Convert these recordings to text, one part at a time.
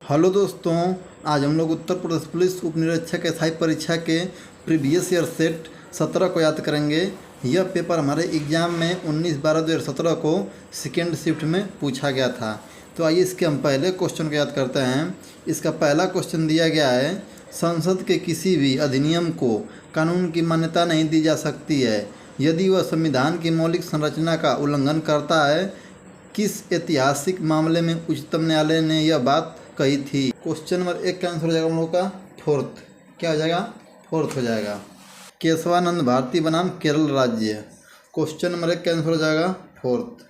Hello दोस्तों, आज हम लोग उत्तर प्रदेश पुलिस उप निरीक्षक एसआई परीक्षा के प्रीवियस ईयर सेट 17 को याद करेंगे। यह पेपर हमारे एग्ज़ाम में 19/12/2017 को सेकेंड शिफ्ट में पूछा गया था। तो आइए इसके हम पहले क्वेश्चन को याद करते हैं। इसका पहला क्वेश्चन दिया गया है, संसद के किसी भी अधिनियम को कानून की मान्यता नहीं दी जा सकती है यदि वह संविधान की मौलिक संरचना का उल्लंघन करता है। किस ऐतिहासिक मामले में उच्चतम न्यायालय ने यह बात कही थी? क्वेश्चन नंबर 1 का आंसर हो जाएगा हम लोग का फोर्थ। क्या हो जाएगा? फोर्थ हो जाएगा। केशवानंद भारती बनाम केरल राज्य। क्वेश्चन नंबर 1 का आंसर हो जाएगा फोर्थ।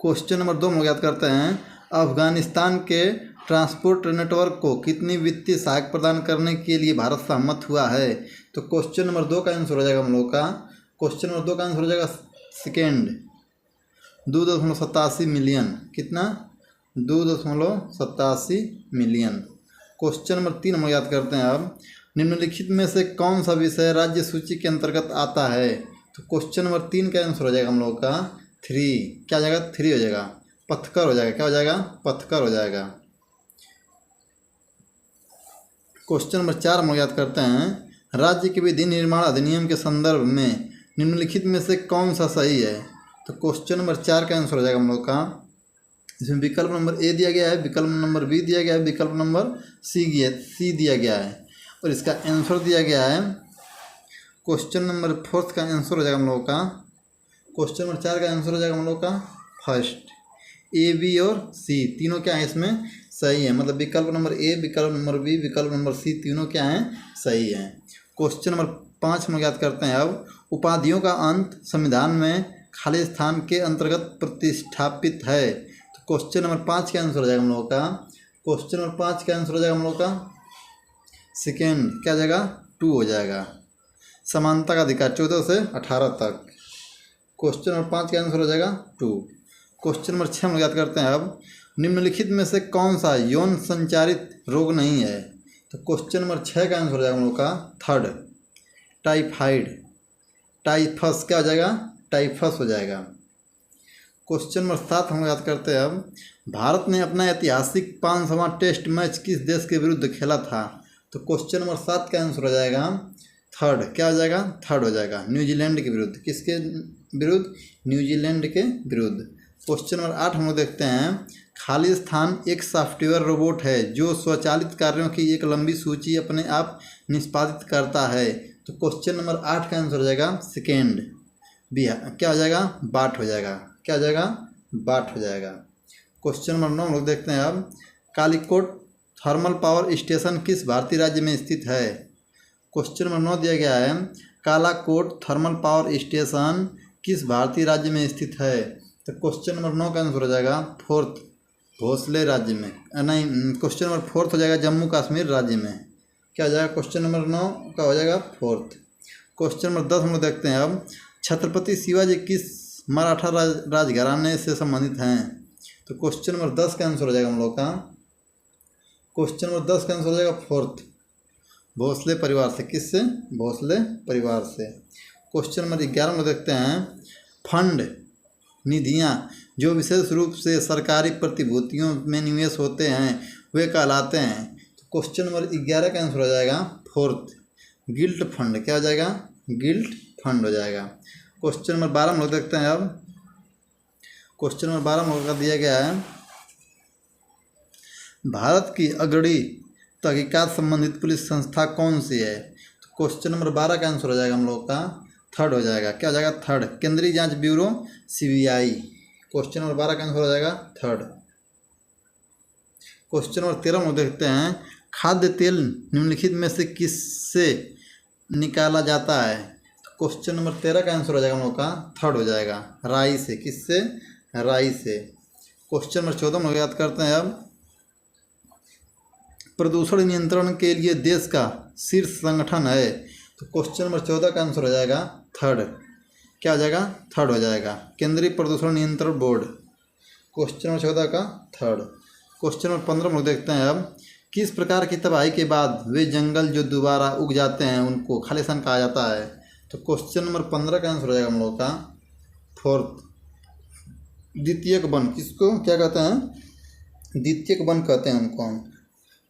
क्वेश्चन नंबर 2 हम लोग याद करते हैं, अफगानिस्तान के ट्रांसपोर्ट नेटवर्क को कितनी वित्तीय सहायता प्रदान करने के लिए भारत सहमत हुआ है? तो क्वेश्चन नंबर 2 का आंसर हो जाएगा हम लोग का, क्वेश्चन नंबर 2 का आंसर हो जाएगा सेकेंड, 2.87 मिलियन। कितना? 2.87 मिलियन। क्वेश्चन नंबर 3 हम याद करते हैं अब, निम्नलिखित में से कौन सा विषय राज्य सूची के अंतर्गत आता है? तो क्वेश्चन नंबर 3 का आंसर हो जाएगा हम लोग का 3। क्या हो जाएगा? 3 हो जाएगा, पथकर हो जाएगा। क्या हो जाएगा? पथकर हो जाएगा। क्वेश्चन नंबर 4 हम लोग याद करते हैं, राज्य के विधि निर्माण अधिनियम के संदर्भ में निम्नलिखित में से कौन सा सही है? तो क्वेश्चन नंबर 4 का आंसर हो जाएगा हम लोग का, इसमें विकल्प नंबर ए दिया गया है, विकल्प नंबर बी दिया गया है, विकल्प नंबर सी दिया गया है और इसका आंसर दिया गया है। क्वेश्चन नंबर 4 का आंसर हो जाएगा हम लोग का, क्वेश्चन नंबर 4 का आंसर हो जाएगा हम लोग का फर्स्ट। ए बी और सी तीनों क्या है इसमें सही है, मतलब विकल्प नंबर ए, विकल्प नंबर बी, विकल्प नंबर सी तीनों क्या हैं? सही हैं। क्वेश्चन नंबर 5 हम याद करते हैं अब, उपाधियों का अंत संविधान में खाली स्थान के अंतर्गत प्रतिष्ठापित है। तो क्वेश्चन नंबर 5 का आंसर हो जाएगा हम लोगों का, क्वेश्चन नंबर 5 का आंसर हो जाएगा हम लोग का सेकेंड। क्या हो जाएगा? 2 हो जाएगा। समानता का अधिकार 14 से 18 तक। क्वेश्चन नंबर 5 का आंसर हो जाएगा 2। क्वेश्चन नंबर 6 हम याद करते हैं अब, निम्नलिखित में से कौन सा यौन संचारित रोग नहीं है? तो क्वेश्चन नंबर 6 का आंसर हो जाएगा हम लोग का थर्ड, टाइफाइड, टाइफस। क्या हो जाएगा? टाइफस हो जाएगा। क्वेश्चन नंबर 7 हम याद करते हैं अब, भारत ने अपना ऐतिहासिक 5वां टेस्ट मैच किस देश के विरुद्ध खेला था? तो क्वेश्चन नंबर 7 का आंसर हो जाएगा थर्ड। क्या हो जाएगा? थर्ड हो जाएगा, न्यूजीलैंड के विरुद्ध। किसके विरुद्ध? न्यूजीलैंड के विरुद्ध। क्वेश्चन नंबर 8 हम लोग देखते हैं, खाली स्थान एक सॉफ्टवेयर रोबोट है जो स्वचालित कार्यों की एक लंबी सूची अपने आप निष्पादित करता है। तो क्वेश्चन नंबर 8 का आंसर हो जाएगा सेकेंड, बिहार। क्या हो जाएगा? बाट हो जाएगा। क्या हो जाएगा? बाट हो जाएगा। क्वेश्चन नंबर 9 हम लोग देखते हैं अब, कालीकोट थर्मल पावर स्टेशन किस भारतीय राज्य में स्थित है? क्वेश्चन नंबर 9 दिया गया है, कालाकोट थर्मल पावर स्टेशन किस भारतीय राज्य में स्थित है? तो क्वेश्चन नंबर 9 का आंसर हो जाएगा फोर्थ, भोसले राज्य में। नहीं, क्वेश्चन नंबर 4 हो जाएगा जम्मू कश्मीर राज्य में। क्या हो जाएगा? क्वेश्चन नंबर 9 का हो जाएगा फोर्थ। क्वेश्चन नंबर 10 हम लोग देखते हैं अब, छत्रपति शिवाजी किस मराठा राजघराने से संबंधित हैं? तो क्वेश्चन नंबर 10 का आंसर हो जाएगा हम लोग का, क्वेश्चन नंबर 10 का आंसर हो जाएगा फोर्थ, भोसले परिवार से। किससे? भोसले परिवार से। क्वेश्चन नंबर 11 में देखते हैं, फंड निधियां जो विशेष रूप से सरकारी प्रतिभूतियों में निवेश होते हैं वे कहलाते हैं। तो क्वेश्चन नंबर 11 का आंसर हो जाएगा फोर्थ, गिल्ट फंड। क्या हो जाएगा? गिल्ट फंड हो जाएगा। क्वेश्चन नंबर 12 हम लोग देखते हैं अब, क्वेश्चन नंबर 12 हम लोग का दिया गया है, भारत की अग्रणी तहकीकात संबंधित पुलिस संस्था कौन सी है? तो क्वेश्चन नंबर 12 का आंसर हो जाएगा हम लोग का थर्ड हो जाएगा। क्या हो जाएगा? थर्ड, केंद्रीय जांच ब्यूरो CBI। क्वेश्चन नंबर 12 का आंसर हो जाएगा थर्ड। क्वेश्चन नंबर 13 हम देखते हैं, खाद्य तेल निम्नलिखित में से किससे निकाला जाता है? तो क्वेश्चन नंबर 13 का आंसर हो जाएगा हम लोग का थर्ड हो जाएगा, राई से। किससे? राई से। क्वेश्चन नंबर 14 हम लोग याद करते हैं अब, प्रदूषण नियंत्रण के लिए देश का शीर्ष संगठन है। तो क्वेश्चन नंबर 14 का आंसर हो जाएगा थर्ड। क्या हो जाएगा? थर्ड हो जाएगा, केंद्रीय प्रदूषण नियंत्रण बोर्ड। क्वेश्चन नंबर 14 का थर्ड। क्वेश्चन नंबर 15 हम लोग देखते हैं अब, किस प्रकार की तबाही के बाद वे जंगल जो दोबारा उग जाते हैं उनको खालिस्तान कहा जाता है? तो क्वेश्चन नंबर 15 का आंसर हो जाएगा हम लोग का फोर्थ, द्वितीयक वन। किसको क्या कहते हैं? द्वितीयक वन कहते हैं उनको हम।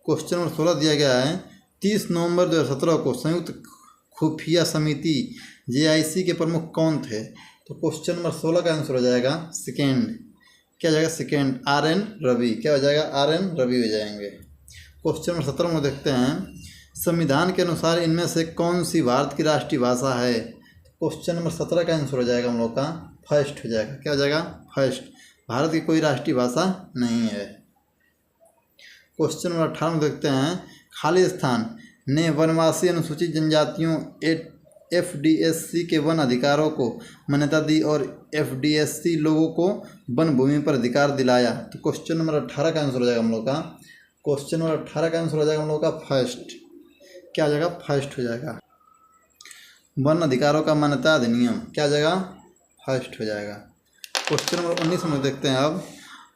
क्वेश्चन नंबर 16 दिया गया है 30 नवंबर 2017 को संयुक्त खुफिया समिति JIC के प्रमुख कौन थे? तो क्वेश्चन नंबर 16 का आंसर हो जाएगा सेकेंड। क्या हो जाएगा? Second RN Ravi. क्या हो जाएगा? RN रवि हो जाएंगे। क्वेश्चन नंबर 17 में देखते हैं संविधान के अनुसार इनमें से कौन सी भारत की राष्ट्रीय भाषा है? क्वेश्चन नंबर 17 का आंसर हो जाएगा हम लोग का फर्स्ट हो जाएगा। क्या हो जाएगा? फर्स्ट। भारत की कोई राष्ट्रीय भाषा नहीं है। क्वेश्चन नंबर 18 में देखते हैं खालिस्तान ने वनवासी अनुसूचित जनजातियों FDSC के वन अधिकारों को मान्यता दी और FDSC लोगों को वन भूमि पर अधिकार दिलाया। तो क्वेश्चन नंबर 18 का आंसर हो जाएगा हम लोग का क्वेश्चन नंबर 18 का आंसर हो जाएगा हम लोग का फर्स्ट। क्या हो जाएगा? फर्स्ट हो जाएगा। वन अधिकारों का मान्यता अधिनियम क्या हो जाएगा? फर्स्ट हो जाएगा। क्वेश्चन नंबर 19 में देखते हैं अब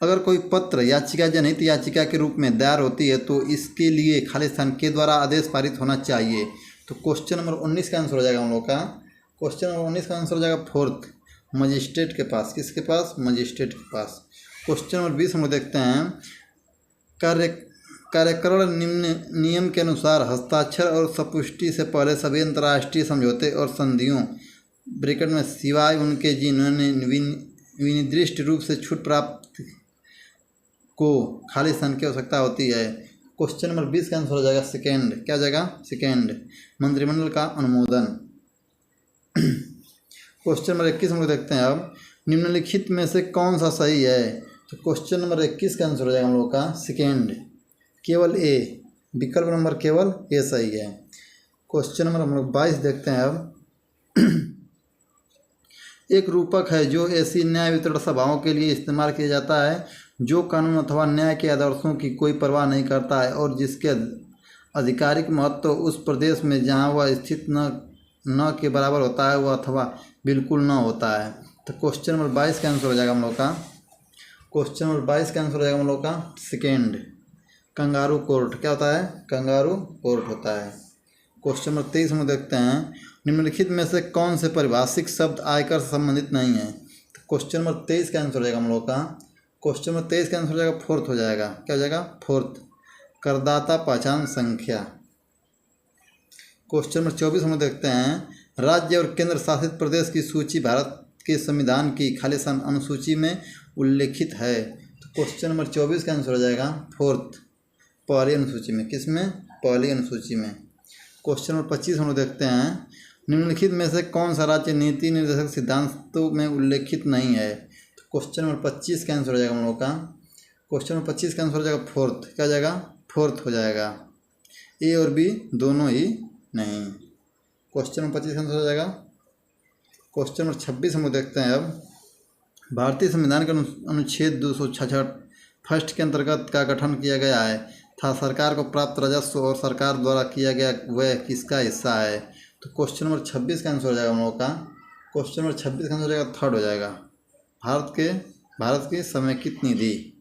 अगर कोई पत्र याचिका जनहित याचिका के रूप में दायर होती है तो इसके लिए खालिस्तान के द्वारा आदेश पारित होना चाहिए। तो क्वेश्चन नंबर 19 का आंसर हो जाएगा हम लोग का क्वेश्चन नंबर 19 का आंसर हो जाएगा फोर्थ, मजिस्ट्रेट के पास। किसके पास? मजिस्ट्रेट के पास। क्वेश्चन नंबर 20 हम लोग देखते हैं कार्यकरण निम्न नियम के अनुसार हस्ताक्षर और संपुष्टि से पहले सभी अंतर्राष्ट्रीय समझौते और संधियों ब्रैकेट में सिवाय उनके जिन्होंने विनिर्दिष्ट रूप से छूट प्राप्त को खालिस्तान की आवश्यकता होती है। क्वेश्चन नंबर 20 का आंसर हो जाएगा सेकेंड। क्या हो जाएगा? सेकेंड, मंत्रिमंडल का अनुमोदन। क्वेश्चन नंबर 21 हम लोग देखते हैं अब निम्नलिखित में से कौन सा सही है? तो क्वेश्चन नंबर 21 का आंसर हो जाएगा हम लोग का सेकेंड, केवल ए। विकल्प नंबर केवल ए सही है। क्वेश्चन नंबर हम लोग 22 देखते हैं अब एक रूपक है जो ऐसी न्याय वितरण सभाओं के लिए इस्तेमाल किया जाता है जो कानून अथवा न्याय के आदर्शों की कोई परवाह नहीं करता है और जिसके आधिकारिक महत्व उस प्रदेश में जहां वह स्थित न के बराबर होता है वह अथवा बिल्कुल न होता है। तो क्वेश्चन नंबर 22 का आंसर हो जाएगा हम लोग का क्वेश्चन नंबर 22 का आंसर हो जाएगा हम लोग का सेकेंड, कंगारू कोर्ट। क्या होता है? कंगारू कोर्ट होता है। क्वेश्चन नंबर 23 में देखते हैं निम्नलिखित में से कौन से पारिभाषिक शब्द आयकर से संबंधित नहीं है? तो क्वेश्चन नंबर 23 का आंसर हो जाएगा हम लोग का क्वेश्चन नंबर 23 का आंसर हो जाएगा फोर्थ हो जाएगा। क्या हो जाएगा? फोर्थ, करदाता पहचान संख्या। क्वेश्चन नंबर 24 हम देखते हैं राज्य और केंद्र शासित प्रदेश की सूची भारत के संविधान की खालिस्तान अनुसूची में उल्लेखित है। तो क्वेश्चन नंबर 24 का आंसर हो जाएगा फोर्थ, पहली अनुसूची में। किस में? पहली अनुसूची में। क्वेश्चन नंबर 25 हम लोग देखते हैं निम्नलिखित में से कौन सा राज्य नीति निर्देशक सिद्धांतों में उल्लेखित नहीं है? तो क्वेश्चन नंबर 25 का आंसर हो जाएगा हम लोग का क्वेश्चन नंबर 25 का आंसर हो जाएगा फोर्थ। क्या हो जाएगा? फोर्थ हो जाएगा। ए और बी दोनों ही नहीं। क्वेश्चन नंबर 25 का आंसर हो जाएगा। क्वेश्चन नंबर 26 हम लोग देखते हैं अब भारतीय संविधान के अनुच्छेद 266 फर्स्ट के अंतर्गत का गठन किया गया है था सरकार को प्राप्त राजस्व और सरकार द्वारा किया गया वह किसका हिस्सा है? तो क्वेश्चन नंबर 26 का आंसर हो जाएगा हम लोग का क्वेश्चन नंबर 26 का आंसर हो जाएगा थर्ड हो जाएगा, भारत की समेकित निधि।